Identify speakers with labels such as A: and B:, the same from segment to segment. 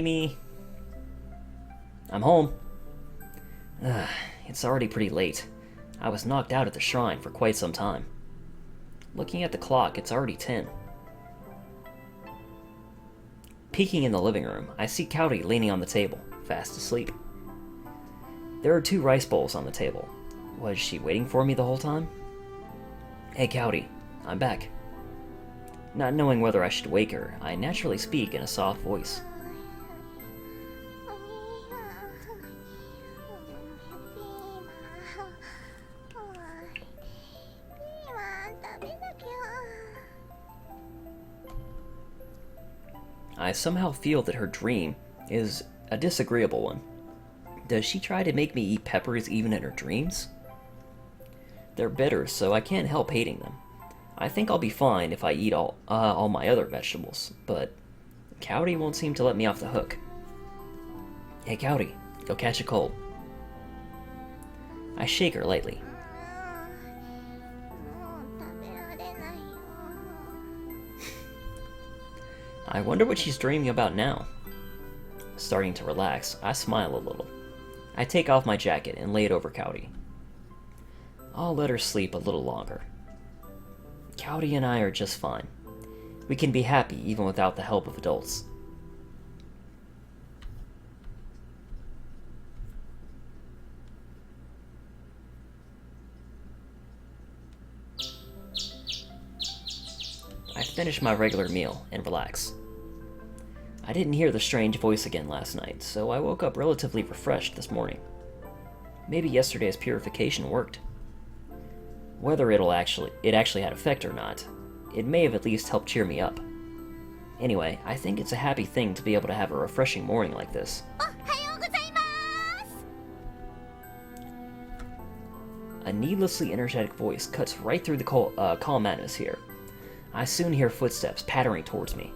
A: Me. I'm home. It's already pretty late. I was knocked out at the shrine for quite some time. Looking at the clock, it's already 10. Peeking in the living room, I see Cowdy leaning on the table, fast asleep. There are 2 rice bowls on the table. Was she waiting for me the whole time? Hey Cowdy, I'm back. Not knowing whether I should wake her, I naturally speak in a soft voice. I somehow feel that her dream is a disagreeable one. Does she try to make me eat peppers even in her dreams? They're bitter, so I can't help hating them. I think I'll be fine if I eat all my other vegetables, but Cowdy won't seem to let me off the hook. Hey Cowdy, go catch a cold. I shake her lightly. I wonder what she's dreaming about now. Starting to relax, I smile a little. I take off my jacket and lay it over Cowdy. I'll let her sleep a little longer. Cowdy and I are just fine. We can be happy even without the help of adults. I finish my regular meal and relax. I didn't hear the strange voice again last night, so I woke up relatively refreshed this morning. Maybe yesterday's purification worked. Whether it actually had effect or not, it may have at least helped cheer me up. Anyway, I think it's a happy thing to be able to have a refreshing morning like this. A needlessly energetic voice cuts right through the calm atmosphere. I soon hear footsteps pattering towards me.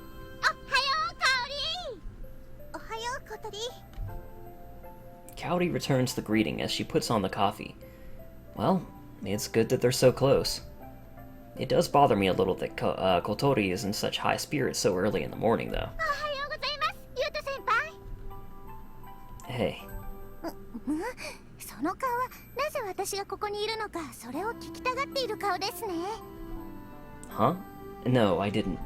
A: Cowdy returns the greeting as she puts on the coffee. Well, it's good that they're so close. It does bother me a little that Kotori is in such high spirits so early in the morning, though. Hey. Huh? No, I didn't.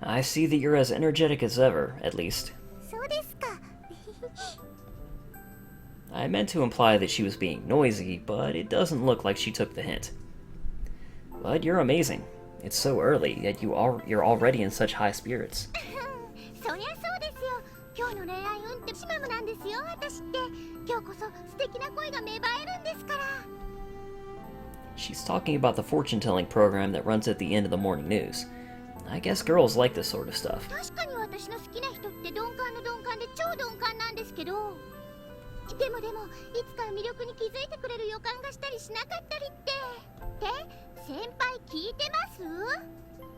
A: I see that you're as energetic as ever, at least. I meant to imply that she was being noisy, but it doesn't look like she took the hint. But you're amazing. It's so early, yet you're already in such high spirits. She's talking about the fortune-telling program that runs at the end of the morning news. I guess girls like this sort of stuff.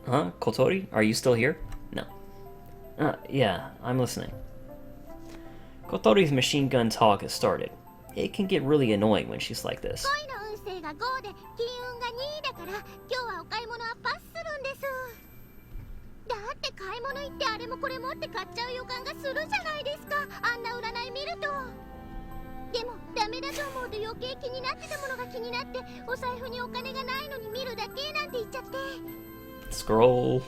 A: Huh? Kotori? Are you still here? No. Yeah, I'm listening. Kotori's machine gun talk has started. It can get really annoying when she's like this. Scroll.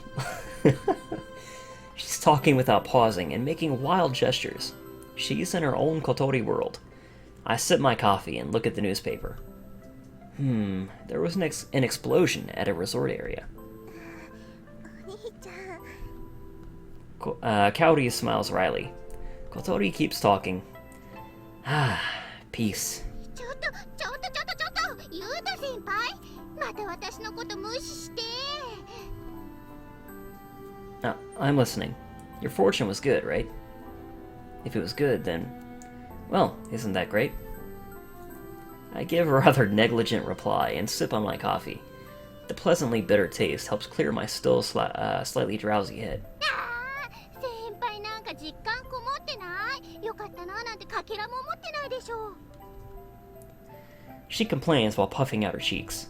A: She's talking without pausing and making wild gestures. She's in her own Kotori world. I sip my coffee and look at the newspaper. There was an explosion at a resort area. Cowdy smiles wryly. Kotori keeps talking. Peace. I'm listening. Your fortune was good, right? If it was good, then... well, isn't that great? I give a rather negligent reply and sip on my coffee. The pleasantly bitter taste helps clear my still slightly drowsy head. She complains while puffing out her cheeks.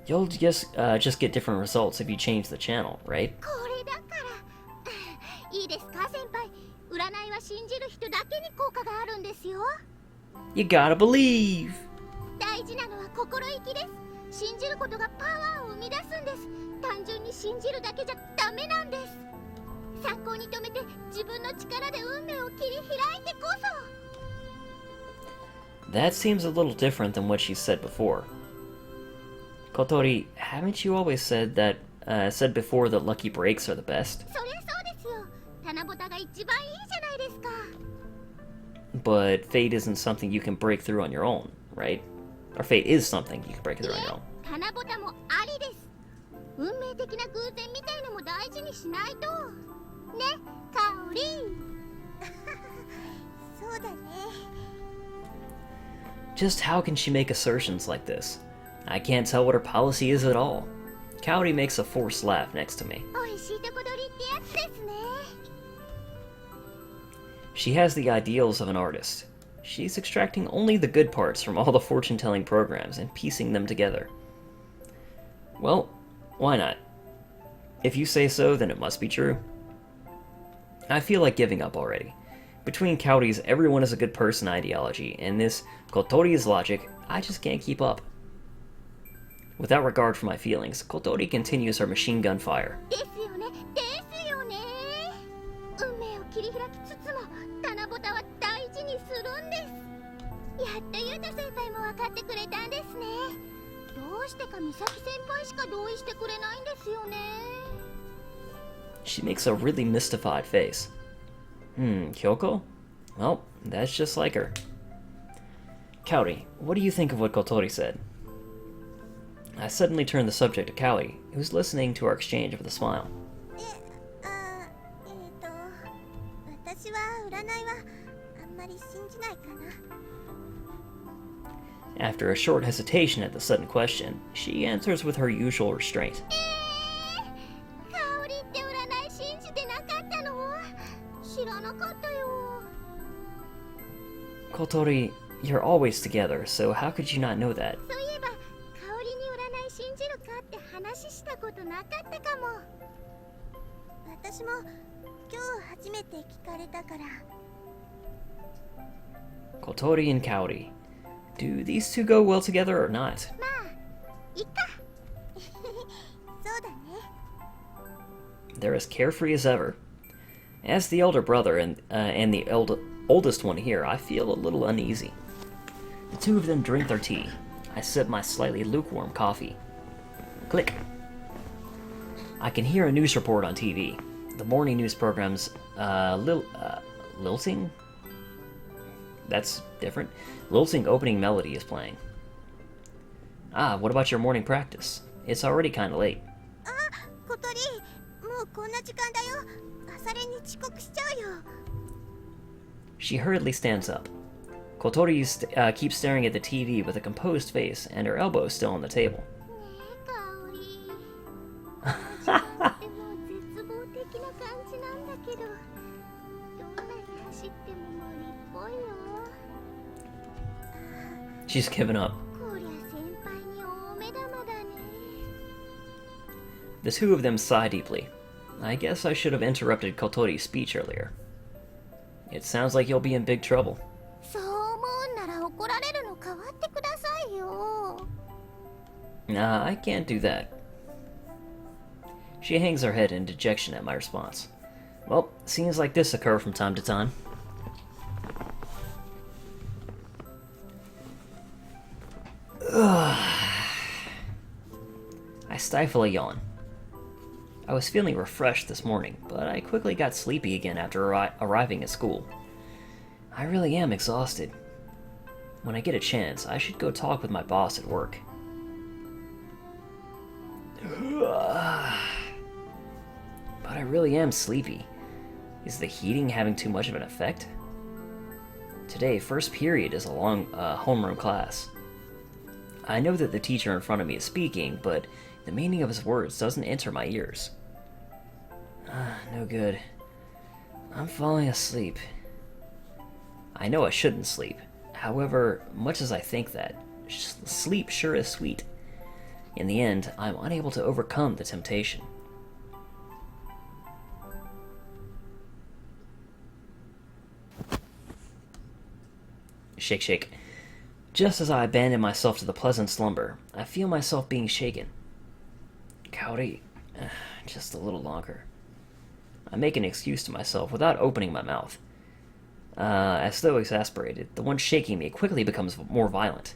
A: You'll just get different results if you change the channel, right? You gotta believe! That seems a little different than what she said before. Kotori, haven't you always said before that lucky breaks are the best? But fate isn't something you can break through on your own, right? Or fate is something you can break through on your own. Just how can she make assertions like this? I can't tell what her policy is at all. Cowdy makes a forced laugh next to me. She has the ideals of an artist. She's extracting only the good parts from all the fortune-telling programs and piecing them together. Well, why not? If you say so, then it must be true. I feel like giving up already. Between Cowdy's everyone is a good person ideology and this Kotori's logic, I just can't keep up. Without regard for my feelings, Kotori continues her machine gun fire. She makes a really mystified face. Kyoko? Well, that's just like her. Cowdy, what do you think of what Kotori said? I suddenly turned the subject to Cowdy, who's listening to our exchange with a smile. After a short hesitation at the sudden question, she answers with her usual restraint. Kotori, you're always together, so how could you not know that? Kotori and Cowdy. Do these two go well together or not? They're as carefree as ever. As the elder brother and the oldest one here, I feel a little uneasy. The two of them drink their tea. I sip my slightly lukewarm coffee. Click. I can hear a news report on TV. The morning news program's lilting? That's different. Lilting opening melody is playing. Ah, what about your morning practice? It's already kinda late. She hurriedly stands up. Kotori keeps staring at the TV with a composed face and her elbow still on the table. She's given up. The two of them sigh deeply. I guess I should have interrupted Kotori's speech earlier. It sounds like you'll be in big trouble. Nah, I can't do that. She hangs her head in dejection at my response. Well, scenes like this occur from time to time. I stifle a yawn. I was feeling refreshed this morning, but I quickly got sleepy again after arriving at school. I really am exhausted. When I get a chance, I should go talk with my boss at work. But I really am sleepy. Is the heating having too much of an effect? Today, first period is a long homeroom class. I know that the teacher in front of me is speaking, but the meaning of his words doesn't enter my ears. No good. I'm falling asleep. I know I shouldn't sleep. However, much as I think that, sleep sure is sweet. In the end, I'm unable to overcome the temptation. Shake, shake. Just as I abandon myself to the pleasant slumber, I feel myself being shaken. Cowdy, just a little longer. I make an excuse to myself without opening my mouth. As though exasperated, the one shaking me quickly becomes more violent.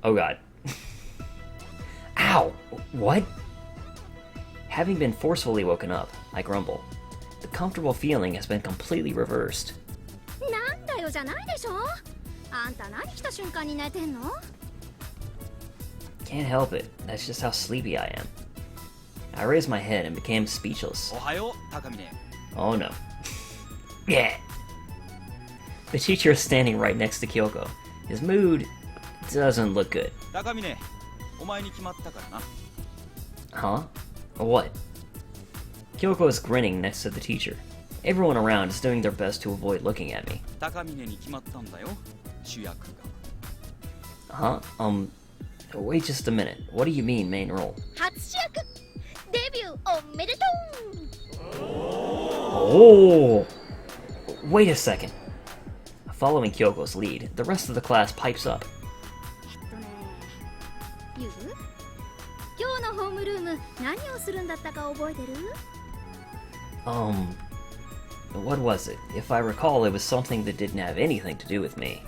A: Oh god. Ow! What? Having been forcefully woken up, I grumble. The comfortable feeling has been completely reversed. Can't help it. That's just how sleepy I am. I raised my head and became speechless. Oh no. Yeah. The teacher is standing right next to Kyoko. His mood doesn't look good. Huh? What? Kyoko is grinning next to the teacher. Everyone around is doing their best to avoid looking at me. Huh? Wait just a minute. What do you mean, main role? Oh! Wait a second. Following Kyoko's lead, the rest of the class pipes up. What was it? If I recall, it was something that didn't have anything to do with me.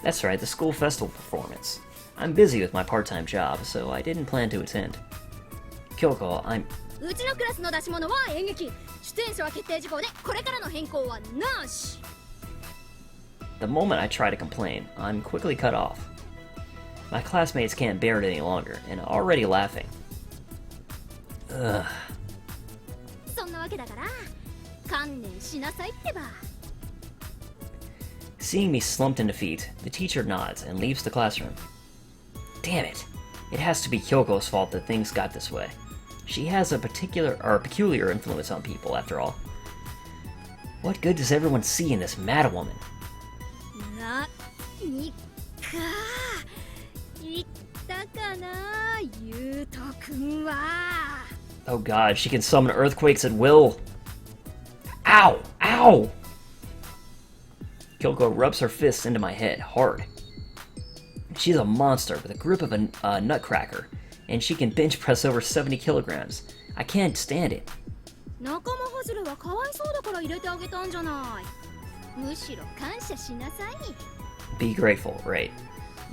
A: That's right, the school festival performance. I'm busy with my part-time job, so I didn't plan to attend. Kyoko, I'm... The moment I try to complain, I'm quickly cut off. My classmates can't bear it any longer, and are already laughing. Ugh. Seeing me slumped in defeat, the teacher nods and leaves the classroom. Damn it! It has to be Kyoko's fault that things got this way. She has a peculiar influence on people, after all. What good does everyone see in this mad woman? Oh god, she can summon earthquakes at will! Ow! Ow! Kyoko rubs her fists into my head, hard. She's a monster with a grip of a nutcracker, and she can bench press over 70 kilograms. I can't stand it. Be grateful, right?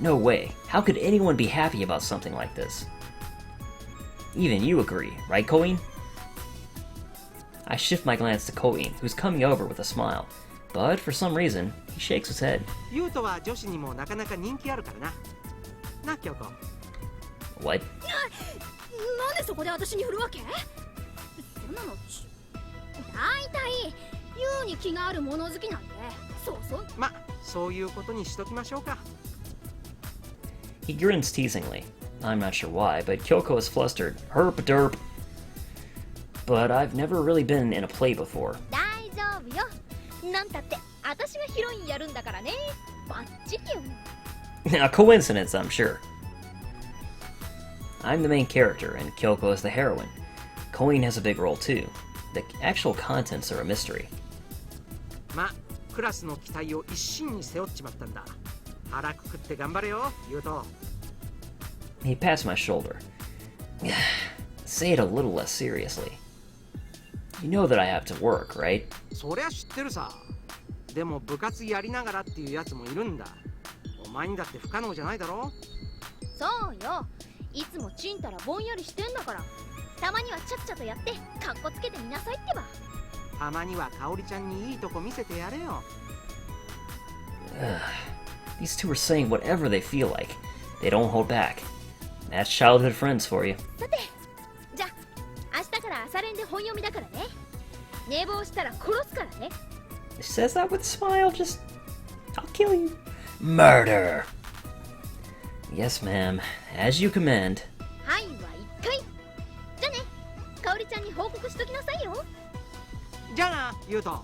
A: No way. How could anyone be happy about something like this? Even you agree, right, Koin? I shift my glance to Koin, who's coming over with a smile. But for some reason, he shakes his head. What? He grins teasingly. I'm not sure why, but Kyoko is flustered. Herp derp. But I've never really been in a play before. A coincidence, I'm sure. I'm the main character, and Kyoko is the heroine. Koin has a big role too. The actual contents are a mystery. He pats my shoulder. Say it a little less seriously. You know that I have to work, right? These two are saying whatever they feel like. They don't hold back. That's childhood friends for you. It says that with a smile, just... I'll kill you. Murder! Yes, ma'am. As you command.
B: はいは1回。じゃあね、かおりちゃんに報告しときなさいよ。
C: じゃあな、ユウト。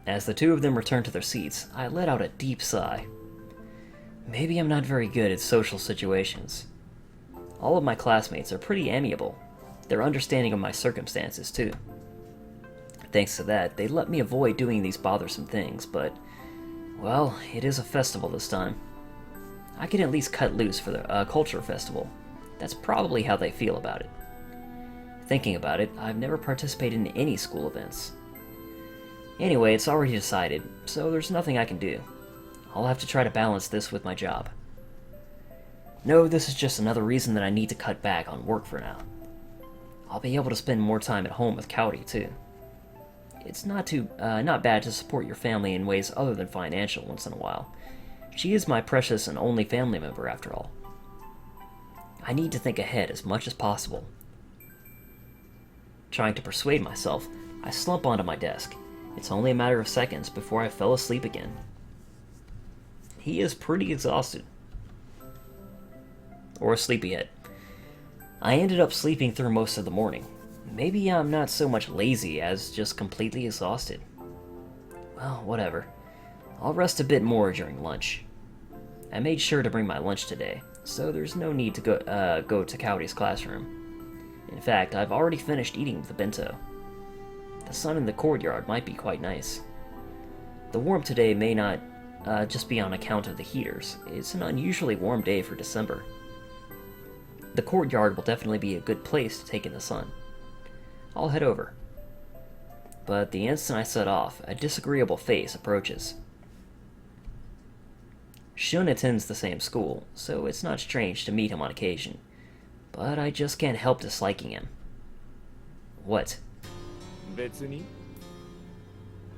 A: As the two of them returned to their seats, I let out a deep sigh. Maybe I'm not very good at social situations. All of my classmates are pretty amiable. They're understanding of my circumstances, too. Thanks to that, they let me avoid doing these bothersome things, but, well, it is a festival this time. I can at least cut loose for the culture festival. That's probably how they feel about it. Thinking about it, I've never participated in any school events. Anyway, it's already decided, so there's nothing I can do. I'll have to try to balance this with my job. No, this is just another reason that I need to cut back on work for now. I'll be able to spend more time at home with Cowdy, too. It's not bad to support your family in ways other than financial once in a while. She is my precious and only family member, after all. I need to think ahead as much as possible. Trying to persuade myself, I slump onto my desk. It's only a matter of seconds before I fell asleep again. He is pretty exhausted. Or a sleepyhead. I ended up sleeping through most of the morning. Maybe I'm not so much lazy as just completely exhausted. Well, whatever. I'll rest a bit more during lunch. I made sure to bring my lunch today, so there's no need to go to Cowdy's classroom. In fact, I've already finished eating the bento. The sun in the courtyard might be quite nice. The warmth today may not just be on account of the heaters. It's an unusually warm day for December. The courtyard will definitely be a good place to take in the sun. I'll head over. But the instant I set off, a disagreeable face approaches. Shun attends the same school, so it's not strange to meet him on occasion. But I just can't help disliking him. What?
D: 別に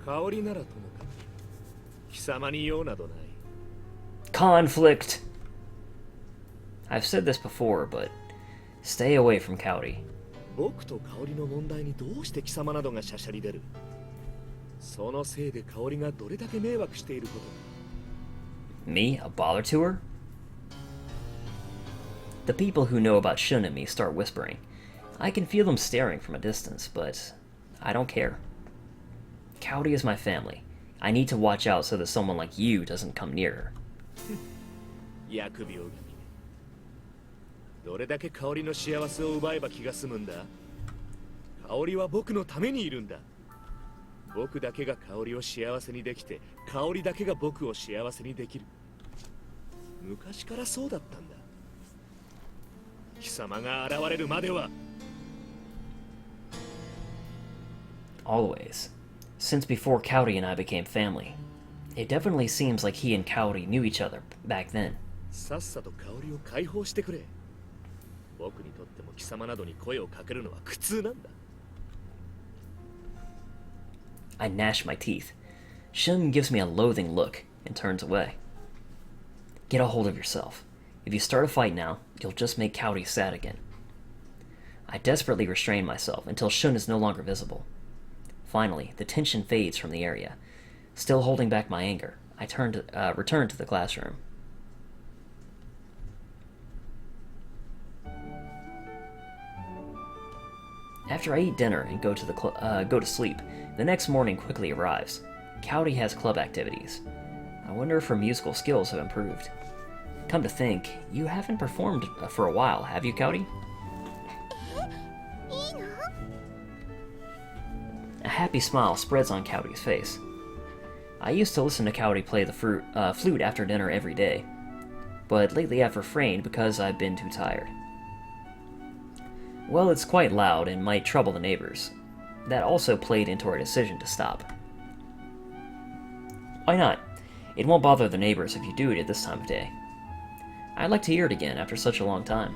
D: 香りならともかく貴様に用などない
A: Conflict! I've said this before, but stay away from Cowdy.
D: 僕と香りの問題にどうして貴様などがしゃしゃり出るそのせいで香りがどれだけ迷惑していること
A: Me? A bother to her? The people who know about Shun and me start whispering. I can feel them staring from a distance, but I don't care. Cowdy is my family. I need to watch out so that someone like you doesn't come near her.
D: 疫病神どれだけ香りの幸せを奪えば気が済むんだ香りは僕のためにいるんだ僕だけが香りを幸せにできて香りだけが僕を幸せにできる昔からそうだったんだ貴様が現れるまでは
A: Always. Since before Cowdy and I became family. It definitely seems like he and Cowdy knew each other back then.
D: さっさと香りを解放してくれ僕にとっても貴様などに声をかけるのは苦痛なんだ
A: I gnash my teeth. Shun gives me a loathing look and turns away. Get a hold of yourself. If you start a fight now, you'll just make Cowdy sad again. I desperately restrain myself until Shun is no longer visible. Finally, the tension fades from the area. Still holding back my anger, I return to the classroom. After I eat dinner and go to sleep, the next morning quickly arrives. Cowdy has club activities. I wonder if her musical skills have improved. Come to think, you haven't performed for a while, have you, Cowdy? A happy smile spreads on Cowdy's face. I used to listen to Cowdy play the flute after dinner every day, but lately I've refrained because I've been too tired. Well, it's quite loud and might trouble the neighbors. That also played into our decision to stop. Why not? It won't bother the neighbors if you do it at this time of day. I'd like to hear it again after such a long time.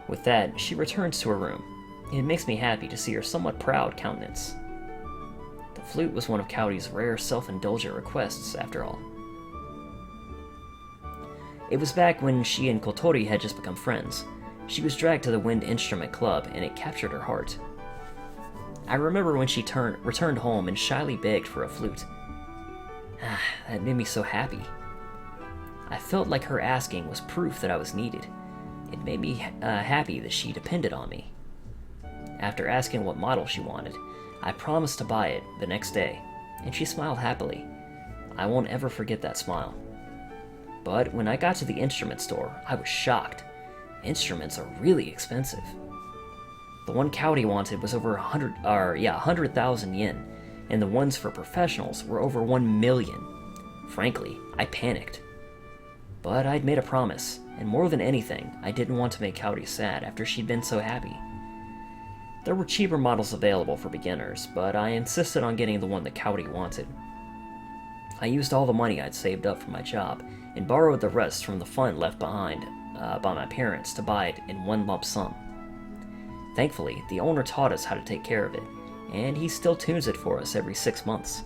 A: With that, she returns to her room. It makes me happy to see her somewhat proud countenance. The flute was one of Cowdy's rare self-indulgent requests, after all. It was back when she and Kotori had just become friends. She was dragged to the Wind Instrument Club, and it captured her heart. I remember when she returned home and shyly begged for a flute. That made me so happy. I felt like her asking was proof that I was needed. It made me happy that she depended on me. After asking what model she wanted, I promised to buy it the next day, and she smiled happily. I won't ever forget that smile. But when I got to the instrument store, I was shocked. Instruments are really expensive. The one Cowdy wanted was over 100,000 yen, and the ones for professionals were over 1 million. Frankly, I panicked. But I'd made a promise, and more than anything, I didn't want to make Cowdy sad after she'd been so happy. There were cheaper models available for beginners, but I insisted on getting the one that Cowdy wanted. I used all the money I'd saved up from my job, and borrowed the rest from the fund left behind by my parents to buy it in one lump sum. Thankfully, the owner taught us how to take care of it, and he still tunes it for us every 6 months.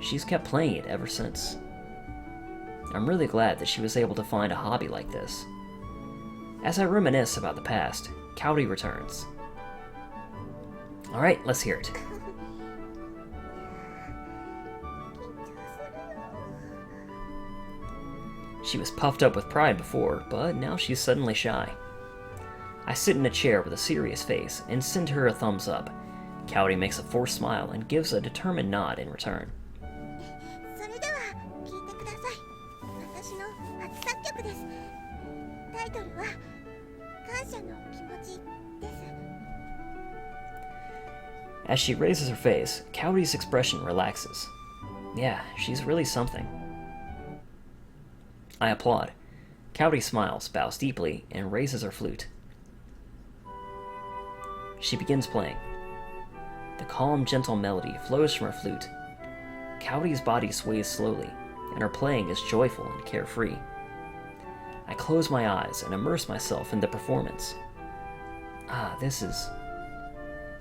A: She's kept playing it ever since. I'm really glad that she was able to find a hobby like this. As I reminisce about the past, Cowdy returns. Alright, let's hear it. She was puffed up with pride before, but now she's suddenly shy. I sit in a chair with a serious face and send her a thumbs up. Cowdy makes a forced smile and gives a determined nod in return. As she raises her face, Cowdy's expression relaxes. Yeah, she's really something. I applaud. Cowdy smiles, bows deeply, and raises her flute. She begins playing. The calm, gentle melody flows from her flute. Cowdy's body sways slowly, and her playing is joyful and carefree. I close my eyes and immerse myself in the performance.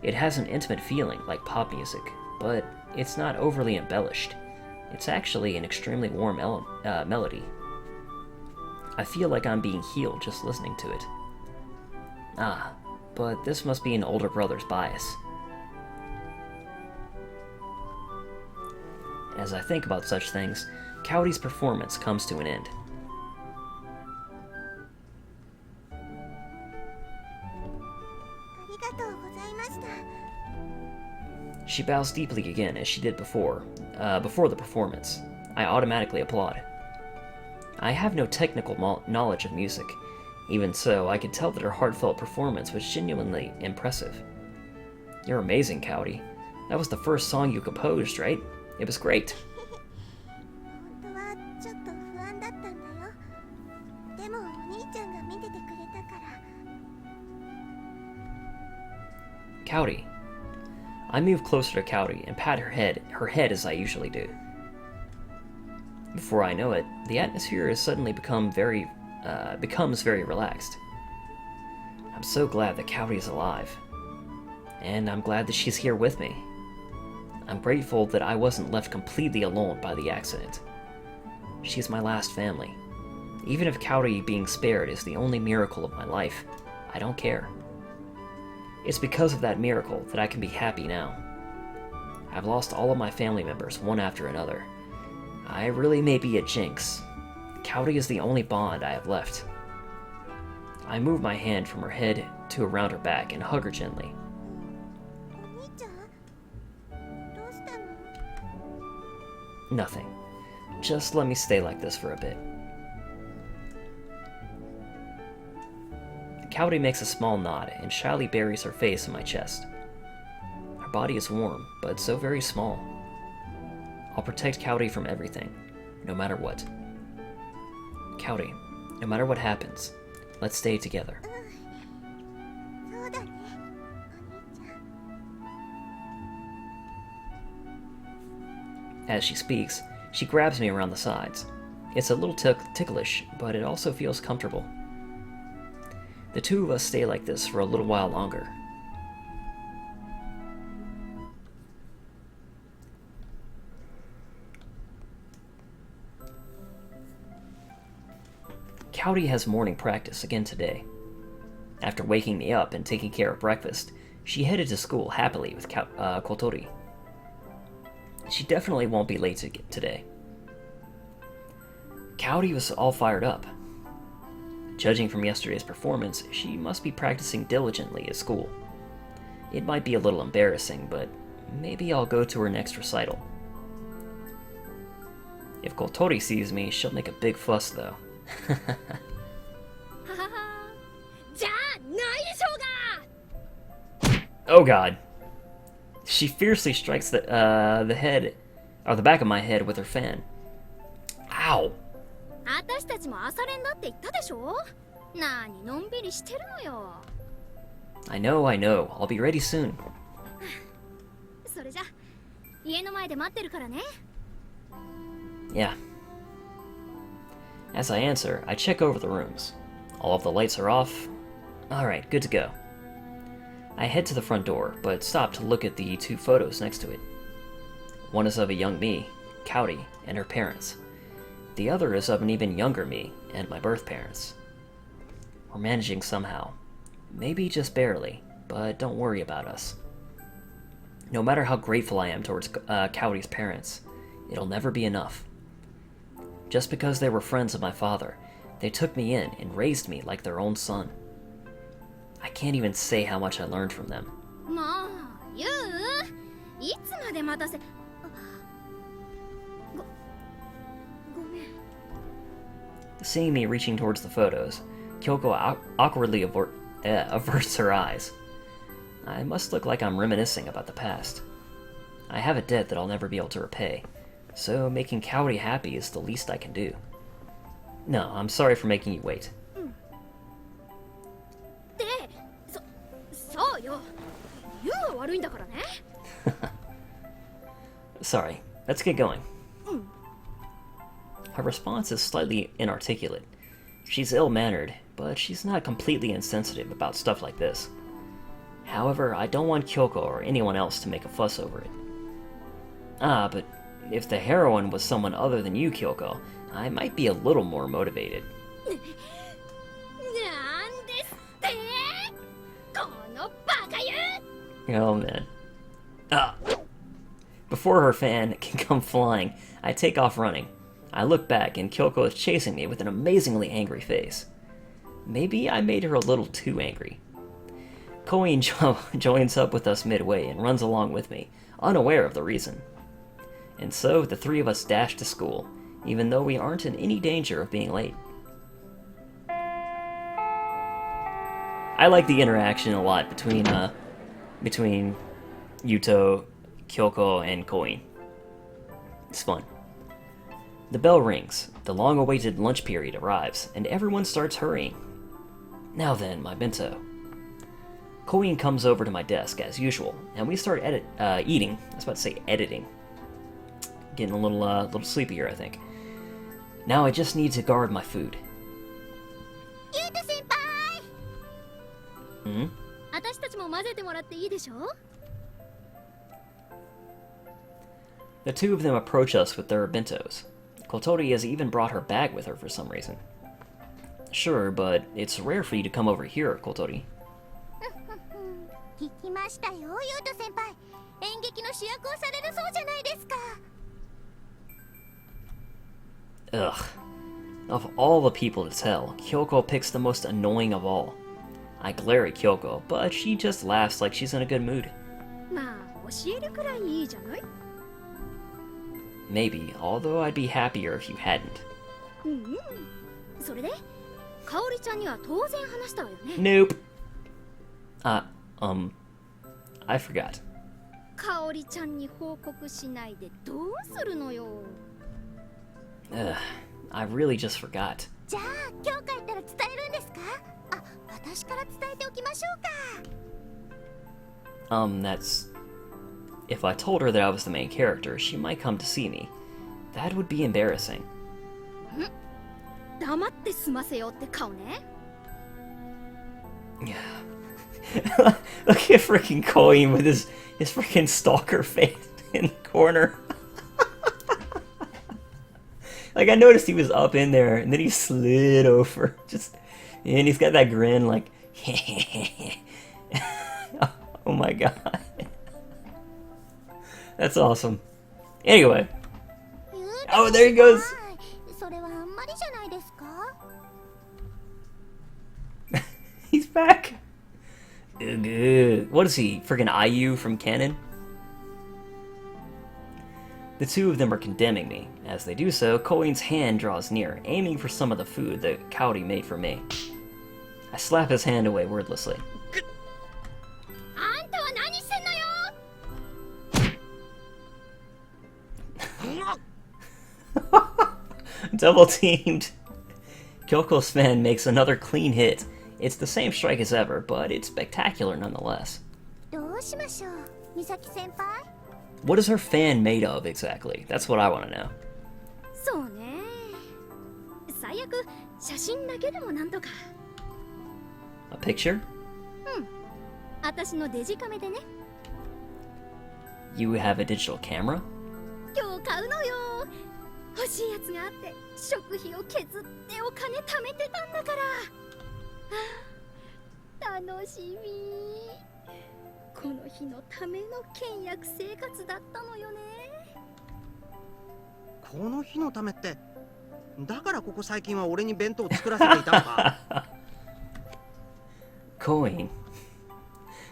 A: It has an intimate feeling like pop music, but it's not overly embellished. It's actually an extremely warm melody. I feel like I'm being healed just listening to it. But this must be an older brother's bias. As I think about such things, Cowdy's performance comes to an end. She bows deeply again as she did before the performance. I automatically applaud. I have no technical knowledge of music. Even so, I could tell that her heartfelt performance was genuinely impressive. You're amazing, Cowdy. That was the first song you composed, right? It was great. Cowdy. I move closer to Cowdy and pat her head as I usually do. Before I know it, the atmosphere has suddenly becomes very relaxed. I'm so glad that Cowdy is alive. And I'm glad that she's here with me. I'm grateful that I wasn't left completely alone by the accident. She's my last family. Even if Cowdy being spared is the only miracle of my life, I don't care. It's because of that miracle that I can be happy now. I've lost all of my family members one after another. I really may be a jinx. Cowdy is the only bond I have left. I move my hand from her head to around her back and hug her gently. Nothing. Just let me stay like this for a bit. Cowdy makes a small nod and shyly buries her face in my chest. Her body is warm, but so very small. I'll protect Cowdy from everything, no matter what. Cowdy, no matter what happens, let's stay together. As she speaks, she grabs me around the sides. It's a little ticklish, but it also feels comfortable. The two of us stay like this for a little while longer. Cowdy has morning practice again today. After waking me up and taking care of breakfast, she headed to school happily with Kotori. She definitely won't be late today. Cowdy was all fired up. Judging from yesterday's performance, she must be practicing diligently at school. It might be a little embarrassing, but maybe I'll go to her next recital. If Kotori sees me, she'll make a big fuss, though.
B: はははじゃあないでしょうが
A: Oh god. She fiercely strikes the head, or the back of my head with her fan. Ow!
B: 私たちも朝練だって言ったでしょなにのんびりしてるのよ
A: I know, I know. I'll be ready soon.
B: それじゃ家の前で待ってるからね
A: Yeah. As I answer, I check over the rooms. All of the lights are off. Alright, good to go. I head to the front door, but stop to look at the two photos next to it. One is of a young me, Cowdy, and her parents. The other is of an even younger me and my birth parents. We're managing somehow. Maybe just barely, but don't worry about us. No matter how grateful I am towards Cowdy's parents, it'll never be enough. Just because they were friends of my father, they took me in and raised me like their own son. I can't even say how much I learned from them.
B: もうユウいつまで待たせごめん
A: Seeing me reaching towards the photos, Kyoko awkwardly averts her eyes. I must look like I'm reminiscing about the past. I have a debt that I'll never be able to repay, so making Cowdy happy is the least I can do. No, I'm sorry for making you wait.
B: でそうよユウが悪いんだからね
A: Sorry, let's get going. Her response is slightly inarticulate. She's ill-mannered, but she's not completely insensitive about stuff like this. However, I don't want Kyoko or anyone else to make a fuss over it. Ah, but if the heroine was someone other than you, Kyoko, I might be a little more motivated.
B: なんですってこのバカユ
A: Oh man. Ah! Before her fan can come flying, I take off running. I look back and Kyoko is chasing me with an amazingly angry face. Maybe I made her a little too angry. Koin joins up with us midway and runs along with me, unaware of the reason. And so the three of us dash to school, even though we aren't in any danger of being late. I like the interaction a lot between Yuuto, Kyoko, and Koin. It's fun. The bell rings, the long-awaited lunch period arrives, and everyone starts hurrying. Now then, my bento. Koin comes over to my desk as usual, and we start eating. I was about to say editing. Getting a little sleepy here, I think. Now I just need to guard my food.
B: ユウト先輩
A: Hmm?
B: 私たちも混ぜてもらっていいでしょ
A: The two of them approach us with their bentos. Kotori has even brought her bag with her for some reason. Sure, but it's rare for you to come over here, Kotori.
B: 聞きましたよユウト先輩演劇の主役をされるそうじゃないですか
A: Ugh. Of all the people to tell, Kyoko picks the most annoying of all. I glare at Kyoko, but she just laughs like she's in a good mood.
B: まあ教えるくらいいいじゃない
A: Maybe, although I'd be happier if you hadn't.
B: うんそれでかおりちゃんには当然話したわよね
A: Nope. I forgot.
B: かおりちゃんに報告しないでどうするのよ
A: Ugh, I really just forgot.
B: じゃあ今日帰ったら伝えるんですかあ私から伝えておきましょうか
A: That's... If I told her that I was the main character, she might come to see me. That would be embarrassing.
B: 黙って済ませようって顔ね
A: Look at freaking Koin with his freaking stalker face in the corner. Like, I noticed he was up in there, and then he slid over. And he's got that grin, like, oh my god. That's awesome. Anyway.
B: 言うて
A: Oh, there he goes.
B: それはあんまりじゃないですか
A: He's back. Ugh. What is he? Friggin' IU from Canon? The two of them are condemning me. As they do so, Colleen's hand draws near, aiming for some of the food that Cowdy made for me. I slap his hand away wordlessly.
B: あんたは何してんのよ
A: Double teamed. Kyoko's fan makes another clean hit. It's the same strike as ever, but it's spectacular nonetheless.
B: どうしましょう美咲先輩
A: What is her fan made of exactly? That's what I want to know.
B: そうね最悪写真だけでもなんとか
A: A picture?
B: 私のデジカメでね
A: You have a digital camera?
B: 今日買うのよ欲しいやつがあって食費を削ってお金貯めてたんだからはあ楽しみこの日のための倹約生活だったのよね
C: この日のためってだからここ最近は俺に弁当を作らせていたのか
A: Coin.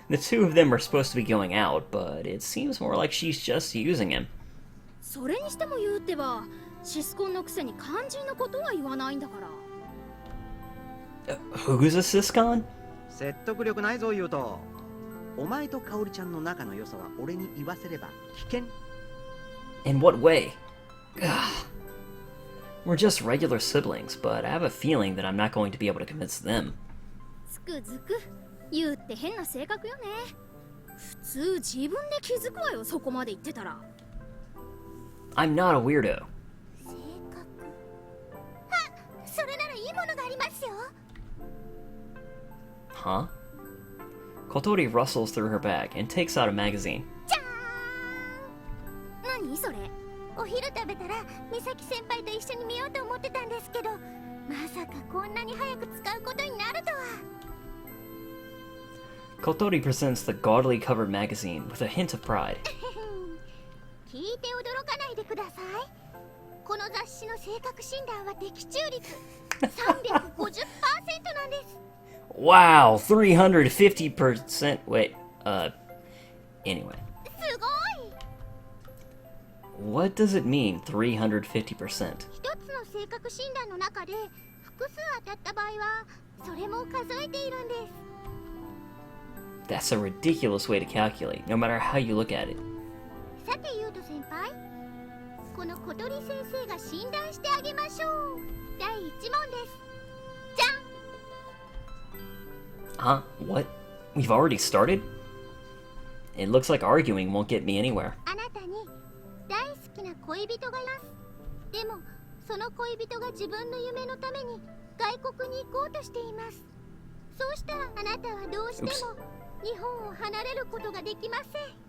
A: The two of them are supposed to be going out, but it seems more like she's just using him.
B: それにしても言うってばシスコンのくせに肝心なことは言わないんだから
A: Who's a Siscon?
C: 説得力ないぞユウトお前とカオリちゃんの仲の良さは俺に言わせれば危険
A: In what way? Ugh. We're just regular siblings, but I have a feeling that I'm not going to be able to convince them.
B: つくづく言うって変な性格よね普通自分で気づくわよそこまで言ってたら
A: I'm not a weirdo.
B: 性格あそれならいいものがありますよ
A: Huh? Kotori rustles through her bag and takes out a magazine.
B: じゃーん何それお昼食べたら美咲先輩と一緒に見ようと思ってたんですけどまさかこんなに早く使うことになるとは
A: Kotori presents the gaudily covered magazine with a hint of pride.
B: 聞いて驚かないでくださいこの雑誌の性格診断は的中率 350% なんです
A: Wow, 350%. Wait, anyway.
B: すごい
A: What does it mean, 350%?
B: 一つの性格診断の中で複数当たった場合はそれも数えているんです
A: That's a ridiculous way to calculate, no matter how you look at it.
B: さてユウト先輩この小鳥先生が診断してあげましょう第1問ですじゃん
A: Huh? What? We've already started? It looks like arguing won't get me anywhere.
B: あなたに大好きな恋人がいますでもその恋人が自分の夢のために外国に行こうとしていますそうしたらあなたはどうしても日本を離れることができません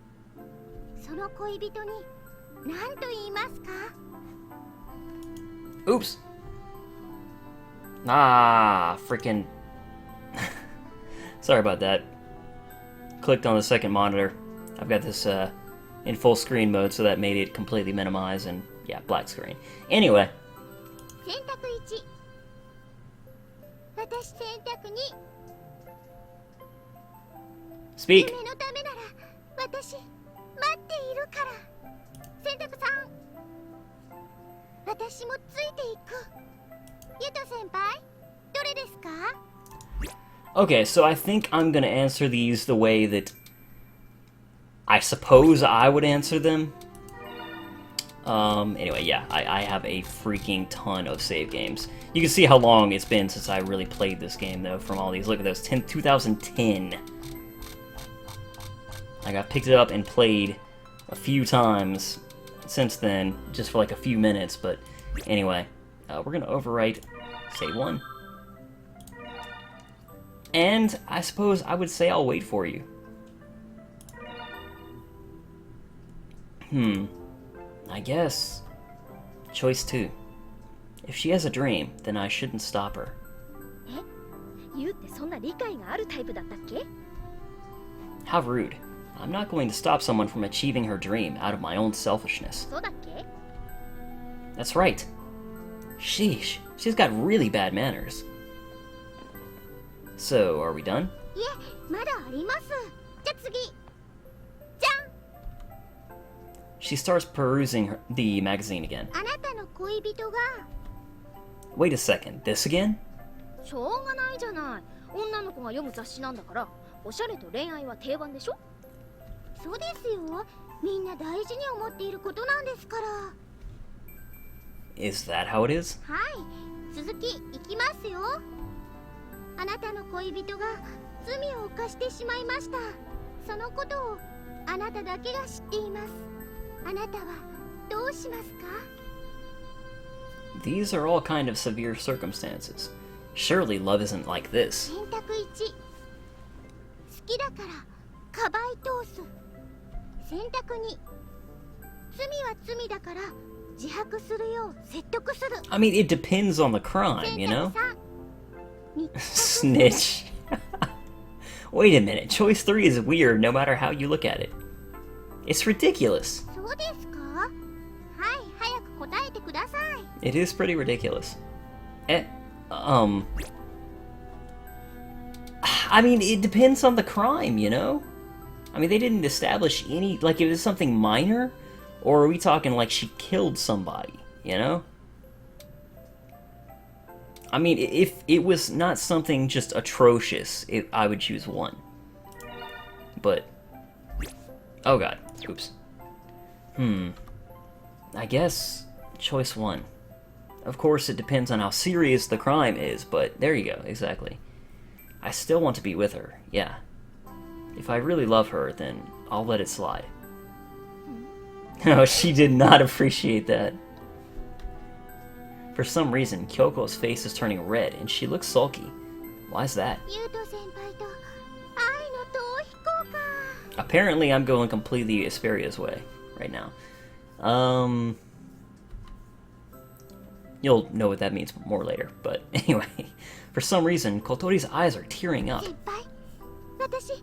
B: その恋人に何と言いますか
A: Oops. Ah, freaking. Sorry about that. Clicked on the second monitor. I've got this in full screen mode, so that made it completely minimize and, yeah, black screen. Anyway.
B: 選択1私選択2
A: Speak.
B: 夢のためなら私待っているから選択3私もついていくユト先輩どれですか
A: Okay, so I think I'm gonna answer these the way that I suppose I would answer them. Anyway, yeah, I have a freaking ton of save games. You can see how long it's been since I really played this game, though, from all these. Look at those, 2010. I picked it up and played a few times since then, just for like a few minutes, but anyway. We're gonna overwrite save 1. And I suppose I would say I'll wait for you. I guess. Choice 2. If she has a dream, then I shouldn't stop her.
B: えユウってそんな理解があるタイプだったっけ
A: How rude. I'm not going to stop someone from achieving her dream out of my own selfishness.
B: そうだっけ
A: That's right. Sheesh, she's got really bad manners. So, are we done?
B: いえ、まだあります。じゃあ次。じゃん。
A: She starts perusing the magazine again.
B: あなたの恋人が
A: Wait a second, this again?
E: しょうがないじゃない。女の子が読む雑誌なんだから、おしゃれと恋愛は定番でしょ。
B: そうですよ。みんな大事に思っていることなんですから。
A: Is that how it is?
B: はい、続きいきますよ。あなたの恋人が罪を犯してしまいました。そのことをあなただけが知っています。あなたはどうしますか？
A: These are all kind of severe circumstances. Surely love isn't like this.
B: 選択1、好きだからかばい通す。選択2、罪は罪だから自白するよう説得する。
A: I mean, it depends on the crime, you know?
B: 選択3、密告
A: Snitch. Wait a minute, choice 3 is weird no matter how you look at it. It's ridiculous.
B: そうですか？はい、早く答えてください。
A: It is pretty ridiculous. I mean, it depends on the crime, you know? I mean, they didn't establish any, like, if it's something minor, or are we talking like she killed somebody, you know? I mean, if it was not something just atrocious, I would choose 1. But, oh god, oops. I guess choice 1. Of course, it depends on how serious the crime is, but there you go, exactly. I still want to be with her, yeah. If I really love her, then I'll let it slide. No, she did not appreciate that. For some reason, Kyoko's face is turning red, and she looks sulky. Why's that?
B: ユート先輩と愛の逃避行か。
A: Apparently, I'm going completely Asperia's way right now. You'll know what that means more later, but anyway. For some reason, Kotori's eyes are tearing up.
B: 先輩、私絶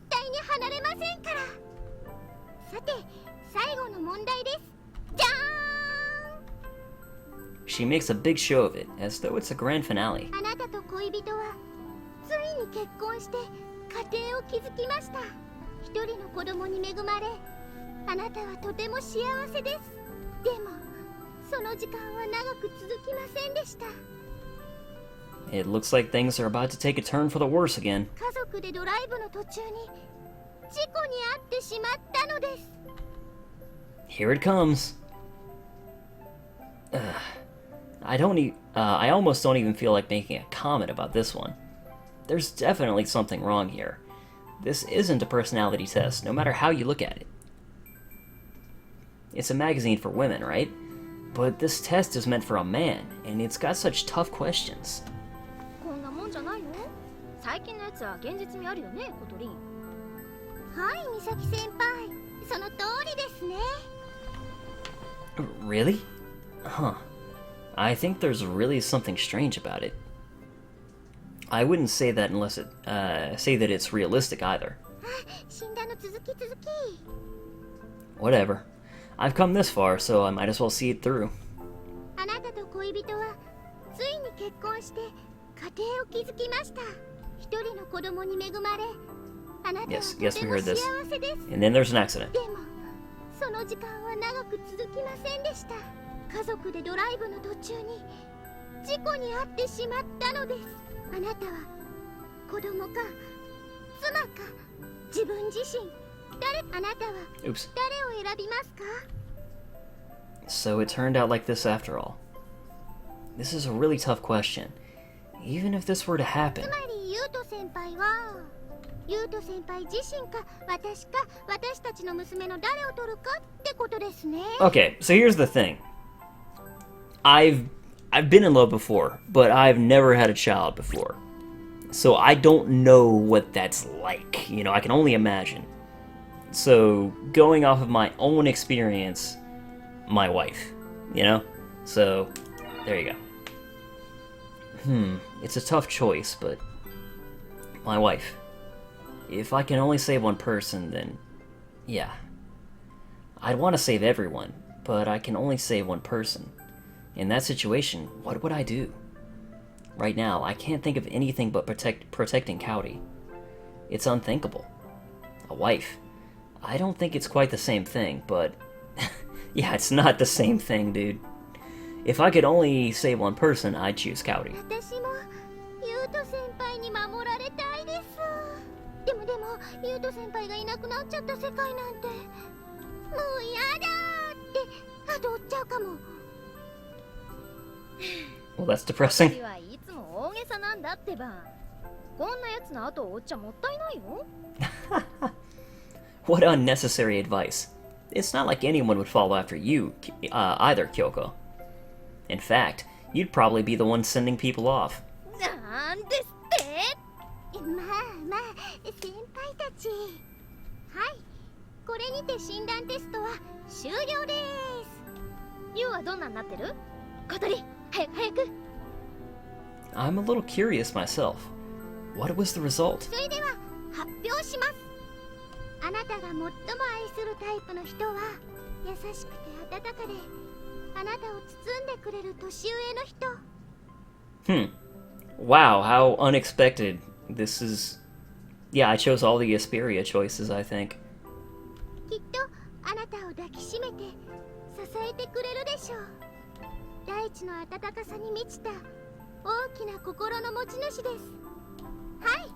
B: 対に離れませんから。さて、最後の問題です。じゃーん。
A: She makes a big show of it, as though it's a grand finale.
B: あなたと恋人はついに結婚して家庭を築きました。一人の子供に恵まれ、あなたはとても幸せです。でも、その時間は長く続きませんでした。
A: It looks like things are about to take a turn for the worse again.
B: 家族でドライブの途中に事故に遭ってしまったのです。
A: Here it comes. I almost don't even feel like making a comment about this one. There's definitely something wrong here. This isn't a personality test, no matter how you look at it. It's a magazine for women, right? But this test is meant for a man, and it's got such tough questions.
E: こんなもんじゃないの？最近のやつは現実味あるよね、コトリン。
B: はい、美咲先輩、その通りですね。
A: Really? Huh. I think there's really something strange about it. I wouldn't say that unless it, say that it's realistic either.
B: 死んだの続き。
A: Whatever. I've come this far, so I might as well see it through.
B: あなたと恋人はついに結婚して家庭を築きました。一人の子供に恵まれ、あなたは
A: Yes,
B: と
A: yes,
B: て
A: we
B: も
A: heard
B: 幸
A: this.
B: せです。
A: And then there's an accident.
B: でも、その時間は長く続きませんでした。家族でドライブの途中に事故に遭ってしまったのです。あなたは子供か妻か自分自身、あなたは
A: Oops.
B: 誰を選びますか？
A: So it turned out like this after all. This is a really tough question. Even if this were to happen.
B: つまりユート先輩はユート先輩自身か私か私たちの娘の誰を取るかってことですね。
A: Okay, so here's the thing. I've been in love before, but I've never had a child before. So I don't know what that's like. You know, I can only imagine. So going off of my own experience, my wife, you know? So there you go. It's a tough choice, but my wife. If I can only save one person, then yeah. I'd want to save everyone, but I can only save one person. In that situation, what would I do? Right now, I can't think of anything but protecting Cowdy. It's unthinkable. A wife. I don't think it's quite the same thing, but... yeah, it's not the same thing, dude. If I could only save one person, I'd choose Cowdy.
B: 私もユート先輩に守られたいです。でもユート先輩がいなくなっちゃった世界なんてもうやだーって踊っちゃうかも。
A: Well, that's depressing.
E: 私はいつも大げさなんだってば。こんなやつの後を追っちゃもったいないよ。
A: What unnecessary advice. It's not like anyone would follow after you, either, Kyoko. In fact, you'd probably be the one sending people off.
B: なんですってまあ先輩たち。はい、これにて診断テストは終了です。
E: ユウはどんなになってる？小鳥、早く。
A: I'm a little curious myself. What was the result?
B: それでは発表します。あなたが最も愛するタイプの人は優しくて温かであなたを包んでくれる年上の人。
A: Wow, how unexpected. This is... Yeah, I chose all the Asperia choices, I think.
B: きっとあなたを抱きしめて支えてくれるでしょう。大地の温かさに満ちた大きな心の持ち主です。はい、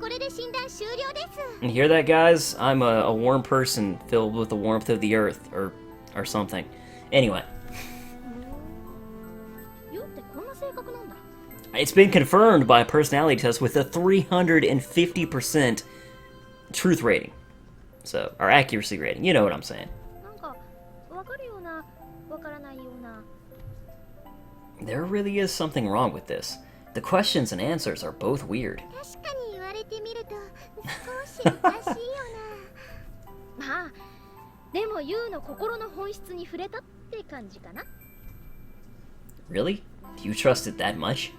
B: これで診断終了です。
A: You hear that, guys? I'm a warm person filled with the warmth of the earth, or something. Anyway.
E: ユウってこんな性格なんだ。
A: It's been confirmed by a personality test with a 350% truth rating. So, or accuracy rating. You know what I'm saying.
E: なんかわかるような、わからないような。
A: There really is something wrong with this. The questions and answers are both weird.
B: 確かに言われてみると少しおかしいよな。
E: まあ、でもユウの心の本質に触れたって感じかな。
A: Really? Do you trust it that much?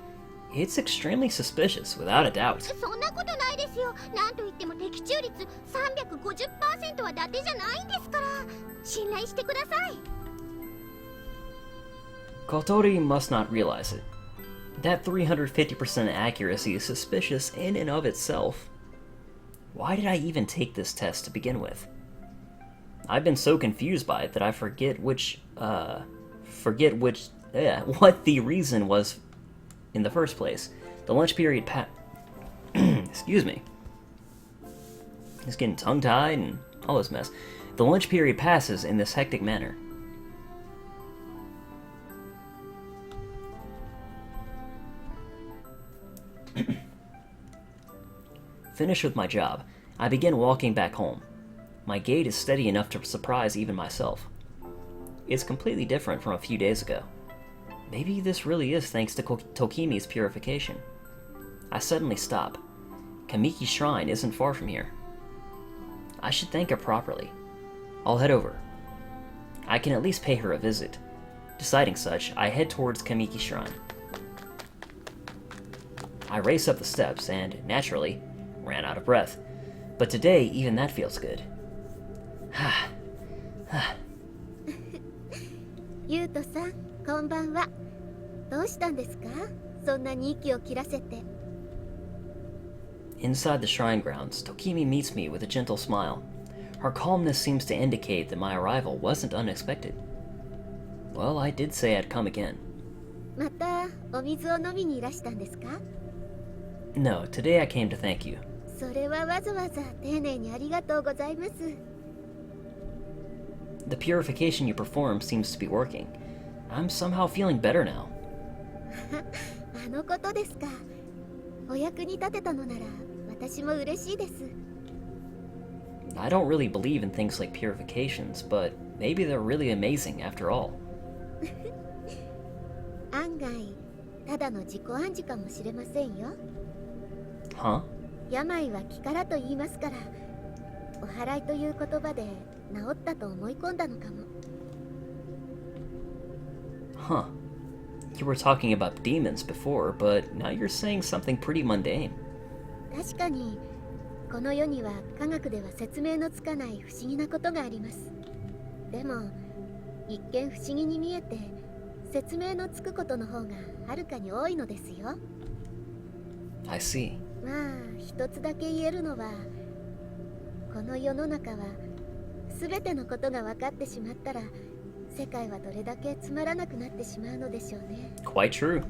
A: It's extremely suspicious, without a doubt.
B: そんなことないですよ。なんといっても的中率 350% は伊達じゃないんですから。信頼してください。
A: Kotori must not realize it. That 350% accuracy is suspicious in and of itself. Why did I even take this test to begin with? I've been so confused by it that I forget what the reason was in the first place. The lunch period excuse me. Just getting tongue-tied and all this mess. The lunch period passes in this hectic manner. Finished with my job, I begin walking back home. My gait is steady enough to surprise even myself. It's completely different from a few days ago. Maybe this really is thanks to Tokimi's purification. I suddenly stop. Kamiki's shrine isn't far from here. I should thank her properly. I'll head over. I can at least pay her a visit. Deciding such, I head towards Kamiki's shrine. I race up the steps and, naturally, ran out of breath. But today, even that feels good.
B: ユウトさん、こんばんは。どうしたんですか？そんなに息を切らせて。
A: Inside the shrine grounds, Tokimi meets me with a gentle smile. Her calmness seems to indicate that my arrival wasn't unexpected. Well, I did say I'd come again.
B: またお水を飲みにいらしたんですか？
A: No, today I came to thank you.
B: それはわざわざ丁寧にありがとうございます。
A: The purification you performed seems to be working. I'm somehow feeling better now.
B: あのことですか。お役に立てたのなら私も嬉しいです。
A: I don't really believe in things like purifications, but maybe they're really amazing after all.
B: 案外ただの自己暗示かもしれませんよ。
A: Huh?
B: 病は気からと言いますから、お祓いという言葉で治ったと思い込んだのかも。
A: Huh. You were talking about demons before, but now you're saying something pretty mundane.
B: 確かにこの世には科学では説明のつかない不思議なことがあります。でも一見不思議に見えて説明のつくことの方がはるかに多いのですよ。
A: I see.
B: まあ一つだけ言えるのは、この世の中は全てのことが分かってしまったら世界はどれだけつまらなくなってしまうのでしょうね。
A: Quite true.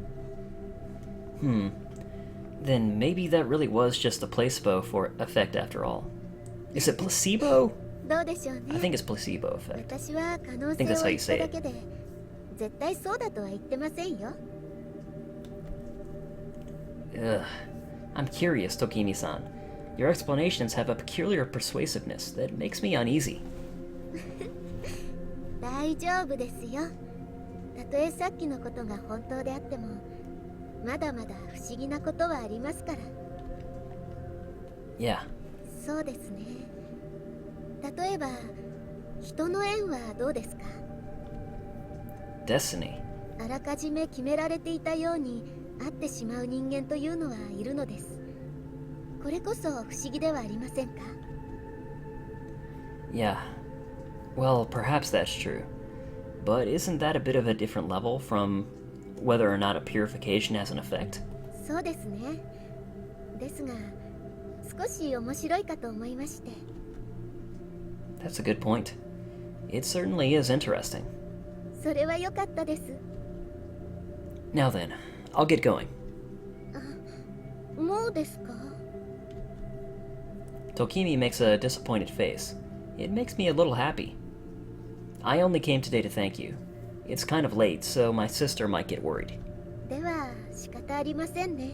A: Then maybe that really was just a placebo for effect after all. Is it placebo?
B: どうでしょうね。
A: I think it's placebo effect.
B: 私は可能
A: I
B: 性
A: think that's
B: を
A: how
B: 言
A: you
B: っ
A: say
B: た
A: it.
B: だけで絶対そうだとは言ってませんよ。
A: Ugh. I'm curious, Tokimi-san. Your explanations have a peculiar persuasiveness that makes me uneasy.
B: 大丈夫ですよ。たとえさっきのことが本当であってもまだまだ不思議なことはありますから。
A: Yeah.
B: そうですね。例えば人の縁はどうですか？
A: Destiny.
B: あらかじめ決められていたように会ってしまう人間というのはいるのです。これこそ不思議ではありませんか？
A: Yeah. Well, perhaps that's true. But isn't that a bit of a different level from whether or not a purification has an effect?
B: そうですね。ですが少し面白いかと思いまして。
A: That's a good point. It certainly is interesting.
B: それは良かったです。
A: Now then, I'll get going.
B: もうですか？
A: Tokimi makes a disappointed face. It makes me a little happy. I only came today to thank you. It's kind of late, so my sister might get worried.
B: では仕方ありませんね。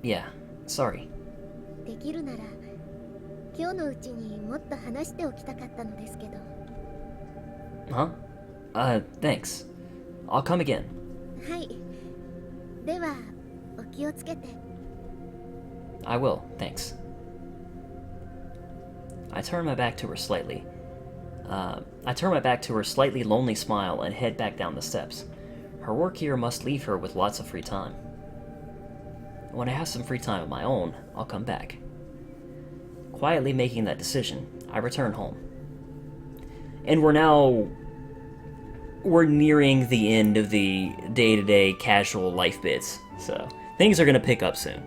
A: Yeah, sorry.
B: できるなら今日のうちにもっと話しておきたかったのですけど。
A: Huh? Thanks. I'll come again.
B: はい。ではお気をつけて。
A: I will, thanks. I turn my back to her slightly. I turn my back to her slightly lonely smile and head back down the steps. Her work here must leave her with lots of free time. When I have some free time of my own, I'll come back. Quietly making that decision, I return home. And we're nearing the end of the day-to-day casual life bits, so things are gonna pick up soon.